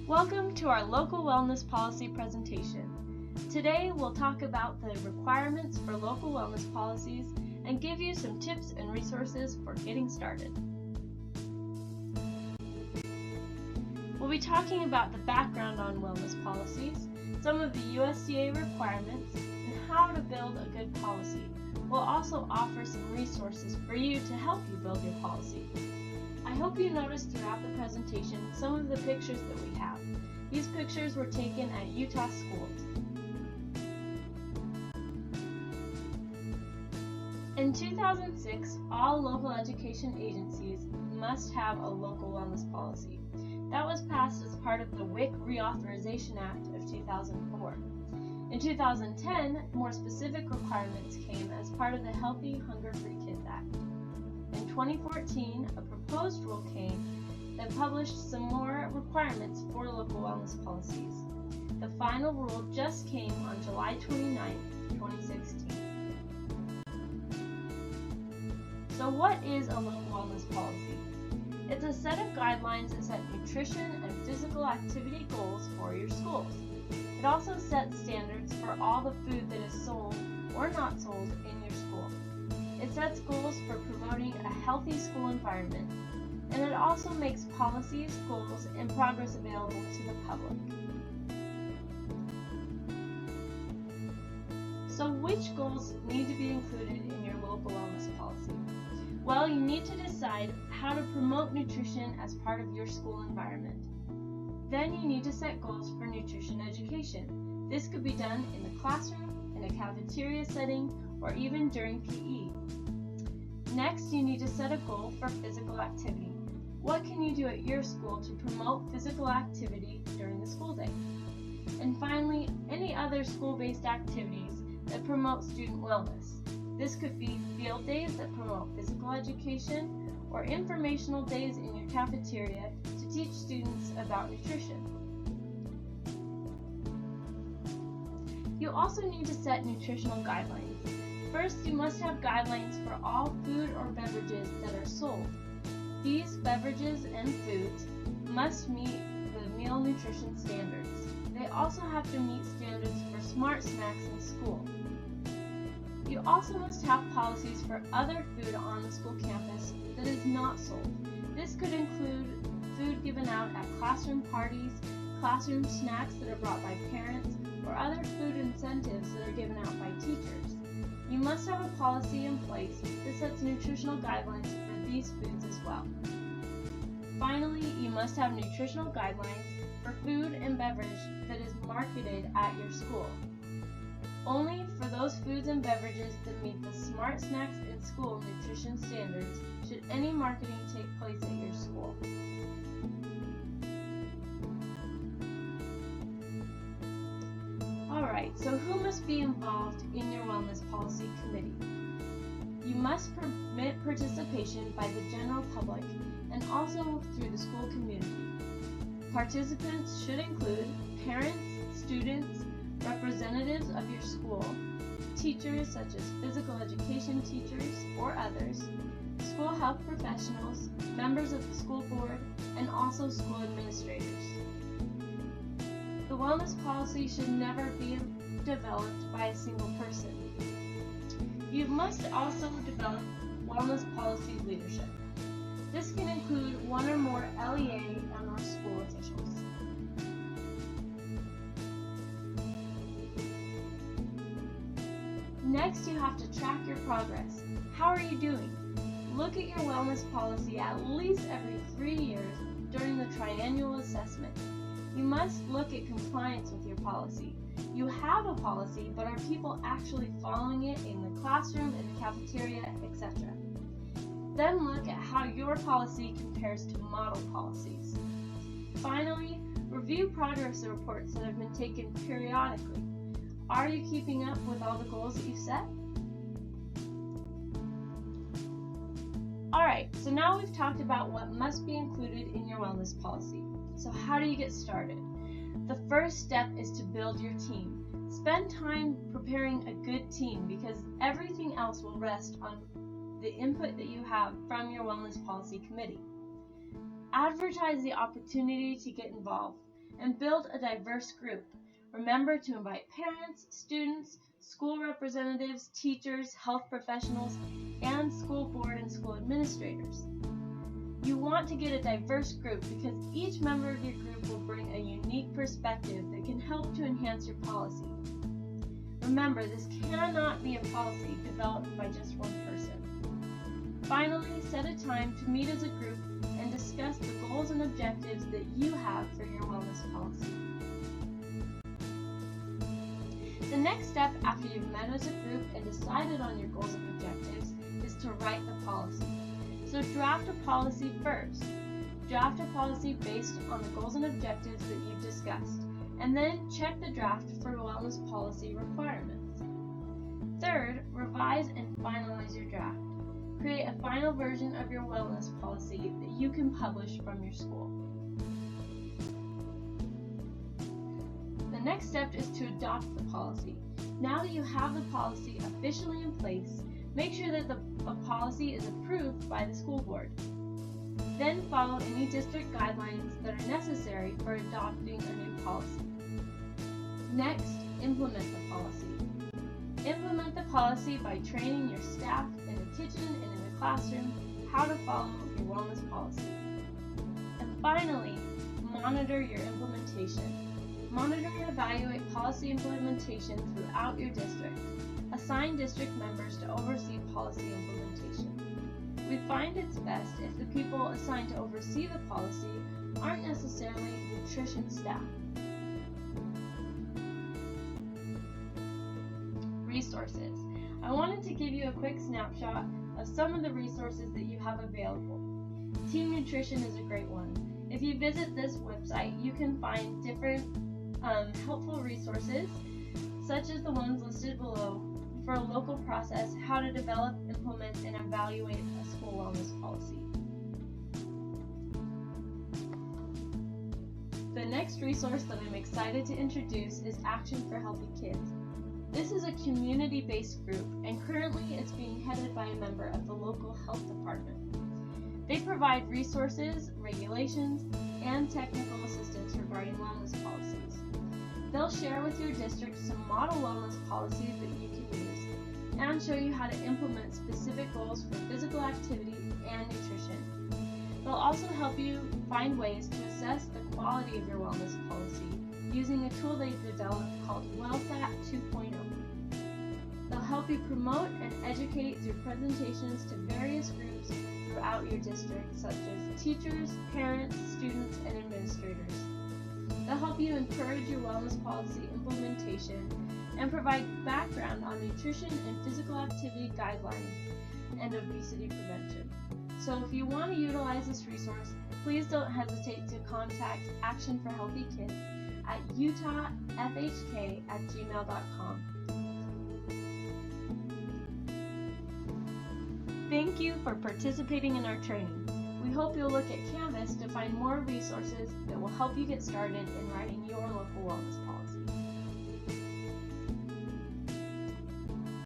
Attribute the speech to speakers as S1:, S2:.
S1: Welcome to our local wellness policy presentation. Today we'll talk about the requirements for local wellness policies and give you some tips and resources for getting started. We'll be talking about the background on wellness policies, some of the USDA requirements, and how to build a good policy. We'll also offer some resources for you to help you build your policy. I hope you noticed throughout the presentation some of the pictures that we have. These pictures were taken at Utah schools. In 2006, all local education agencies must have a local wellness policy. That was passed as part of the WIC Reauthorization Act of 2004. In 2010, more specific requirements came as part of the Healthy Hunger-Free Kids Act. In 2014, a proposed rule came that published some more requirements for local wellness policies. The final rule just came on July 29, 2016. So what is a local wellness policy? It's a set of guidelines that set nutrition and physical activity goals for your schools. It also sets standards for all the food that is sold or not sold in your school. It sets goals for promoting a healthy school environment, and it also makes policies, goals, and progress available to the public. So which goals need to be included in your local wellness policy? Well, you need to decide how to promote nutrition as part of your school environment. Then you need to set goals for nutrition education. This could be done in the classroom, in a cafeteria setting, or even during PE. Next, you need to set a goal for physical activity. What can you do at your school to promote physical activity during the school day? And finally, any other school-based activities that promote student wellness. This could be field days that promote physical education or informational days in your cafeteria to teach students about nutrition. You also need to set nutritional guidelines. First, you must have guidelines for all food or beverages that are sold. These beverages and foods must meet the meal nutrition standards. They also have to meet standards for smart snacks in school. You also must have policies for other food on the school campus that is not sold. This could include food given out at classroom parties, classroom snacks that are brought by parents, or other food incentives that are given out by teachers. You must have a policy in place that sets nutritional guidelines for these foods as well. Finally, you must have nutritional guidelines for food and beverage that is marketed at your school. Only for those foods and beverages that meet the Smart Snacks in School nutrition standards should any marketing take place at your school. Alright, so who must be involved in your wellness policy committee? You must permit participation by the general public and also through the school community. Participants should include parents, students, representatives of your school, teachers such as physical education teachers or others, school health professionals, members of the school board, and also school administrators. The wellness policy should never be developed by a single person. You must also develop wellness policy leadership. This can include one or more LEA and or school officials. Next, you have to track your progress. How are you doing? Look at your wellness policy at least every 3 years during the triennial assessment. You must look at compliance with your policy. You have a policy, but are people actually following it in the classroom, in the cafeteria, etc.? Then look at how your policy compares to model policies. Finally, review progress reports that have been taken periodically. Are you keeping up with all the goals that you've set? Alright, so now we've talked about what must be included in your wellness policy. So how do you get started? The first step is to build your team. Spend time preparing a good team because everything else will rest on the input that you have from your wellness policy committee. Advertise the opportunity to get involved. and build a diverse group. Remember to invite parents, students, school representatives, teachers, health professionals, and school board and school administrators. You want to get a diverse group because each member of your group will bring a unique perspective that can help to enhance your policy. Remember, this cannot be a policy developed by just one person. Finally, set a time to meet as a group and discuss the goals and objectives that you have for your wellness policy. The next step after you've met as a group and decided on your goals and objectives is to write the policy. So draft a policy first. Draft a policy based on the goals and objectives that you've discussed, and then check the draft for wellness policy requirements. Third, revise and finalize your draft. Create a final version of your wellness policy that you can publish from your school. The next step is to adopt the policy. Now that you have the policy officially in place, make sure that the policy is approved by the school board. Then follow any district guidelines that are necessary for adopting a new policy. Next, implement the policy. Implement the policy by training your staff in the kitchen and in the classroom how to follow your wellness policy. And finally, monitor your implementation. Monitor and evaluate policy implementation throughout your district. Assign district members to oversee policy implementation. We find it's best if the people assigned to oversee the policy aren't necessarily nutrition staff. Resources. I wanted to give you a quick snapshot of some of the resources that you have available. Team Nutrition is a great one. If you visit this website, you can find different helpful resources, such as the ones listed below, for a local process, how to develop, implement, and evaluate a school wellness policy. The next resource that I'm excited to introduce is Action for Healthy Kids. This is a community-based group, and currently it's being headed by a member of the local health department. They provide resources, regulations, and technical assistance regarding wellness policies. They'll share with your district some model wellness policies that you can use, and show you how to implement specific goals for physical activity and nutrition. They'll also help you find ways to assess the quality of your wellness policy using a tool they've developed called WellSat 2.0. They'll help you promote and educate through presentations to various groups throughout your district, such as teachers, parents, students, and administrators. They'll help you encourage your wellness policy implementation and provide background on nutrition and physical activity guidelines and obesity prevention. So if you want to utilize this resource, please don't hesitate to contact Action for Healthy Kids at utahfhk@gmail.com. Thank you for participating in our training. We hope you'll look at Canvas to find more resources that will help you get started in writing your local wellness policy.